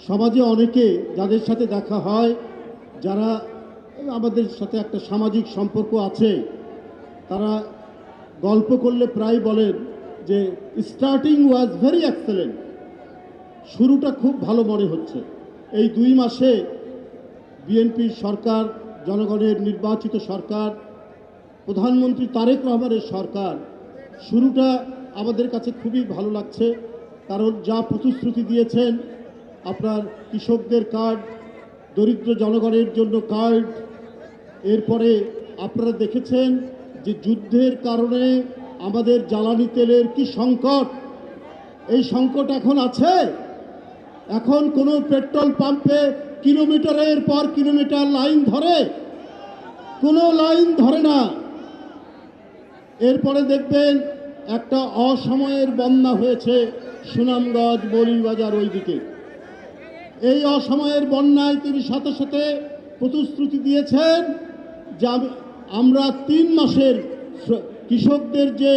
সমাজে অনেকে যাদের সাথে দেখা হয়, যারা আমাদের সাথে একটা সামাজিক সম্পর্ক আছে, তারা গল্প করলে প্রায় বলেন যে স্টার্টিং ওয়াজ ভেরি এক্সেলেন্ট, শুরুটা খুব ভালো মনে হচ্ছে। এই 2 মাসে বিএনপির সরকার, জনগণের নির্বাচিত সরকার, প্রধানমন্ত্রী তারেক রহমানের সরকার, শুরুটা আমাদের কাছে খুবই ভালো লাগছে। কারণ যা প্রতিশ্রুতি দিয়েছেন, আপনার কৃষকদের কার্ড, দরিদ্র জনগণের জন্য কার্ড, এরপরে আপনারা দেখেছেন যে যুদ্ধের কারণে আমাদের জ্বালানি তেলের কি সংকট, এই সংকট এখন আছে। এখন কোনো পেট্রোল পাম্পে কিলোমিটারের পর কিলোমিটার লাইন ধরে, কোনো লাইন ধরে না। এরপরে দেখবেন একটা অসময়ের বন্যা হয়েছে সুনামগঞ্জ, মৌলভীবাজার ওইদিকে। এই অসময়ের বন্যায় তিনি সাথে সাথে প্রতিশ্রুতি দিয়েছেন যে আমরা 3 মাসের কৃষকদের যে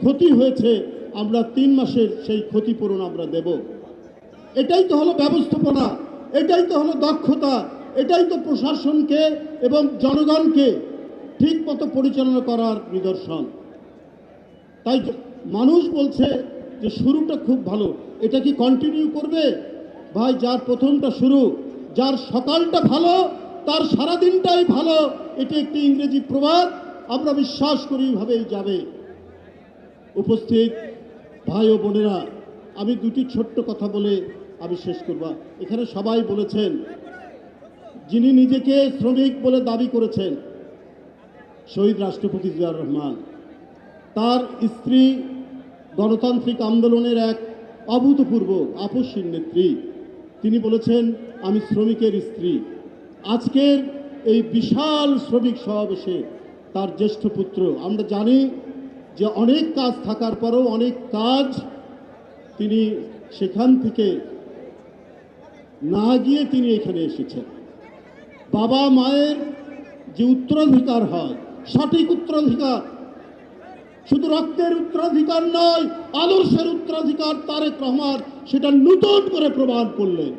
ক্ষতি হয়েছে, আমরা 3 মাসের সেই ক্ষতিপূরণ আমরা দেব। এটাই তো হলো ব্যবস্থাপনা, এটাই তো হলো দক্ষতা, এটাই তো প্রশাসনকে এবং জনগণকে ঠিক মতো পরিচালনা করার নিদর্শন। তাই মানুষ বলছে যে শুরুটা খুব ভালো, এটা কি কন্টিনিউ করবে? ভাই, যার প্রথমটা শুরু, যার সকালটা ভালো তার সারাদিনটাই ভালো, এটি একটি ইংরেজি প্রবাদ। আমরা বিশ্বাস করি এইভাবেই যাবে। উপস্থিত ভাই ও বোনেরা, আমি 2টি ছোট্ট কথা বলে আমি শেষ করব। এখানে সবাই বলেছেন, যিনি নিজেকে শ্রমিক বলে দাবি করেছেন শহীদ রাষ্ট্রপতি জিয়াউর রহমান, তার স্ত্রী গণতান্ত্রিক আন্দোলনের এক অভূতপূর্ব আপসীর নেত্রী। তিনি বলেছেন, আমি শ্রমিকের স্ত্রী। আজকের এই বিশাল শ্রমিক সমাবেশে তার জ্যেষ্ঠ পুত্র, আমরা জানি যে অনেক কাজ থাকার পরেও অনেক কাজ তিনি সেখান থেকে না গিয়ে তিনি এখানে এসেছেন। বাবা মায়ের যে উত্তরাধিকার হয়, সঠিক উত্তরাধিকার, শুধু রক্তের উত্তরাধিকার নয়, আদর্শের উত্তরাধিকার তারেক রহমান সেটা নতুন করে প্রমাণ করলেন।